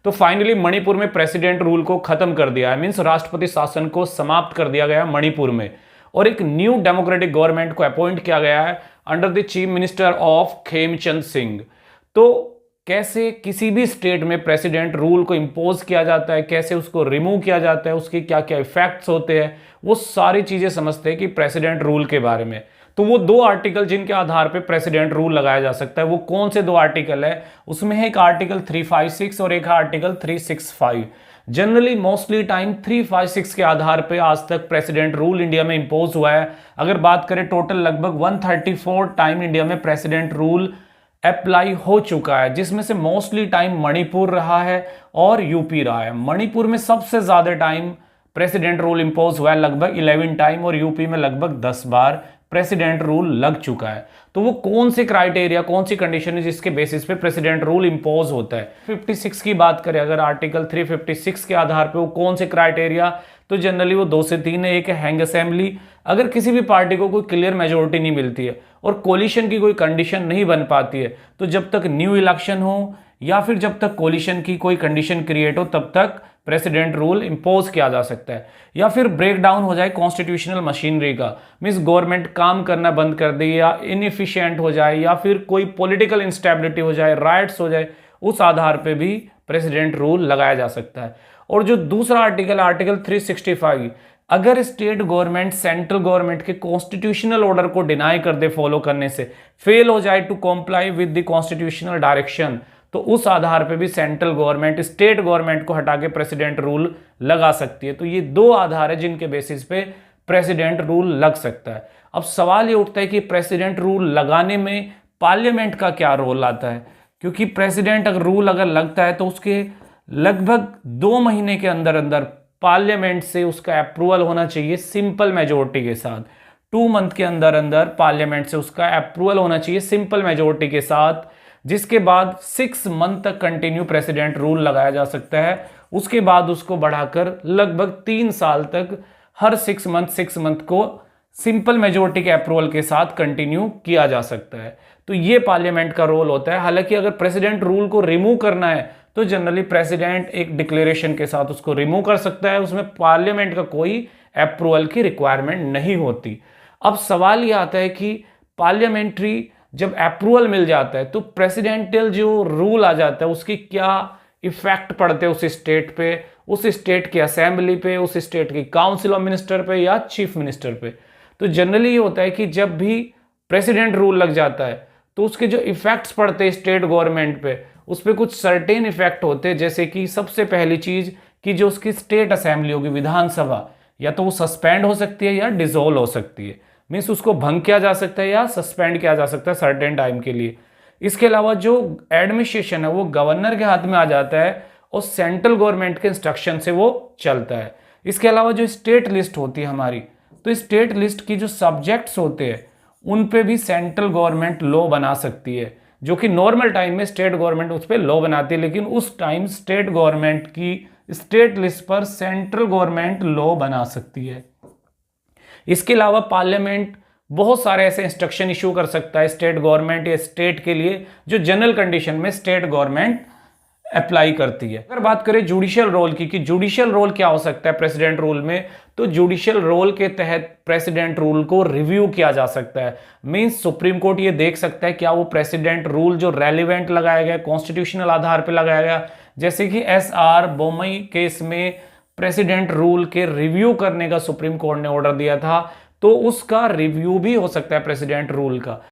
तो फाइनली मणिपुर में president rule को खत्म कर दिया है, मींस राष्ट्रपति शासन को समाप्त कर दिया गया मणिपुर में, और एक न्यू डेमोक्रेटिक गवर्नमेंट को अपॉइंट किया गया है under the chief minister of Khemchand Singh. तो कैसे किसी भी स्टेट में प्रेसिडेंट रूल को इंपोज किया जाता है, कैसे उसको रिमूव किया जाता है, उसके क्या क्या इफेक्ट्स होते हैं, वो सारी चीजें समझते हैं कि प्रेसिडेंट रूल के बारे में। तो वो दो आर्टिकल जिनके आधार पे प्रेसिडेंट रूल लगाया जा सकता है, वो कौन से दो आर्टिकल है? उसमें है एक आर्टिकल 356 और एक है आर्टिकल 365। जनरली मोस्टली टाइम 356 के आधार पे आज तक प्रेसिडेंट रूल इंडिया में इंपोज हुआ है। अगर बात करें टोटल लगभग 134 टाइम इंडिया में प्रेसिडेंट रूल अप्लाई हो चुका है, जिसमें से मोस्टली टाइम मणिपुर रहा है और यूपी रहा है। मणिपुर में सबसे ज्यादा टाइम प्रेसिडेंट रूल इंपोज हुआ है, लगभग 11 टाइम, और यूपी में लगभग 10 बार प्रेसिडेंट रूल लग चुका है। तो वो कौन से क्राइटेरिया, कौन सी कंडीशन है जिसके बेसिस पे प्रेसिडेंट रूल इंपोज होता है? 56 की बात करें अगर आर्टिकल 356 के आधार पे वो कौन से क्राइटेरिया, तो जनरली वो 2 से 3 है। एक है हैंग असेंबली, अगर किसी भी पार्टी को कोई क्लियर मेजोरिटी नहीं मिलती है और कोलिशन की कोई कंडीशन नहीं बन पाती है, तो जब तक न्यू इलेक्शन हो या फिर जब तक कोलिशन की कोई कंडीशन क्रिएट हो, तब तक प्रेसिडेंट रूल इंपोज किया जा सकता है। या फिर ब्रेक डाउन हो जाए कॉन्स्टिट्यूशनल मशीनरी का, मीन्स गवर्नमेंट काम करना बंद कर दे या इनएफिशिएंट हो जाए या फिर कोई पॉलिटिकल इंस्टेबिलिटी हो जाए, राइट्स हो जाए, उस आधार पे भी प्रेसिडेंट रूल लगाया जा सकता है। और जो दूसरा आर्टिकल, आर्टिकल 365, अगर स्टेट गवर्नमेंट सेंट्रल गवर्नमेंट के कॉन्स्टिट्यूशनल ऑर्डर को डिनाई कर दे फॉलो करने से, फेल हो जाए to comply with the constitutional direction, तो उस आधार पे भी सेंट्रल गवर्नमेंट स्टेट गवर्नमेंट को हटा के प्रेसिडेंट रूल लगा सकती है। तो ये दो आधार है जिनके बेसिस पे प्रेसिडेंट रूल लग सकता है। अब सवाल ये उठता है कि प्रेसिडेंट रूल लगाने में पार्लियामेंट का क्या रोल आता है, क्योंकि प्रेसिडेंट अगर रूल अगर लगता है तो उसके लगभग 2 महीने के अंदर अंदर पार्लियामेंट से उसका अप्रूवल होना चाहिए सिंपल मेजोरिटी के साथ। 2 मंथ के अंदर अंदर पार्लियामेंट से उसका अप्रूवल होना चाहिए सिंपल मेजोरिटी के साथ, जिसके बाद 6 मंथ तक कंटिन्यू प्रेसिडेंट रूल लगाया जा सकता है। उसके बाद उसको बढ़ाकर लगभग 3 साल तक हर 6 मंथ को सिंपल मेजोरिटी के अप्रूवल के साथ कंटिन्यू किया जा सकता है। तो ये पार्लियामेंट का रोल होता है। हालांकि अगर प्रेसिडेंट रूल को रिमूव करना है तो जनरली प्रेसिडेंट एक डिक्लेरेशन के साथ उसको रिमूव कर सकता है, उसमें पार्लियामेंट का कोई अप्रूवल की रिक्वायरमेंट नहीं होती। अब सवाल ये आता है कि पार्लियामेंट्री जब अप्रूवल मिल जाता है तो प्रेसिडेंशियल जो रूल आ जाता है उसकी क्या इफेक्ट पड़ते हैं उस स्टेट पे, उस स्टेट की असेंबली पे, उस स्टेट की काउंसिल ऑफ मिनिस्टर पे या चीफ मिनिस्टर पे। तो जनरली ये होता है कि जब भी प्रेसिडेंट रूल लग जाता है तो उसके जो इफेक्ट्स पड़ते हैं स्टेट गवर्नमेंट पे, उस पर कुछ सर्टेन इफेक्ट होते हैं। जैसे कि सबसे पहली चीज कि जो उसकी स्टेट असेंबली होगी, विधानसभा, या तो वो सस्पेंड हो सकती है या डिसॉल्व हो सकती है, मीन्स उसको भंग किया जा सकता है या सस्पेंड किया जा सकता है सर्टेन टाइम के लिए। इसके अलावा जो एडमिनिस्ट्रेशन है वो गवर्नर के हाथ में आ जाता है और सेंट्रल गवर्नमेंट के इंस्ट्रक्शन से वो चलता है। इसके अलावा जो स्टेट लिस्ट होती है हमारी, तो स्टेट लिस्ट की जो सब्जेक्ट्स होते हैं उन पे भी सेंट्रल गवर्नमेंट लॉ बना सकती है, जो कि नॉर्मल टाइम में स्टेट गवर्नमेंट उस पर लॉ बनाती है, लेकिन उस टाइम स्टेट गवर्नमेंट की स्टेट लिस्ट पर सेंट्रल गवर्नमेंट लॉ बना सकती है। इसके अलावा पार्लियामेंट बहुत सारे ऐसे इंस्ट्रक्शन इशू कर सकता है स्टेट गवर्नमेंट या स्टेट के लिए, जो जनरल कंडीशन में स्टेट गवर्नमेंट अप्लाई करती है। अगर बात करें जुडिशियल रोल की कि जुडिशियल रोल क्या हो सकता है प्रेसिडेंट रूल में, तो जुडिशियल रोल के तहत प्रेसिडेंट रूल को रिव्यू किया जा सकता है। मींस सुप्रीम कोर्ट ये देख सकता है क्या वो प्रेसिडेंट रूल जो रेलिवेंट लगाया गया, कॉन्स्टिट्यूशनल आधार पर लगाया गया, जैसे कि SR बोमई केस में प्रेसिडेंट रूल के रिव्यू करने का सुप्रीम कोर्ट ने ऑर्डर दिया था, तो उसका रिव्यू भी हो सकता है प्रेसिडेंट रूल का।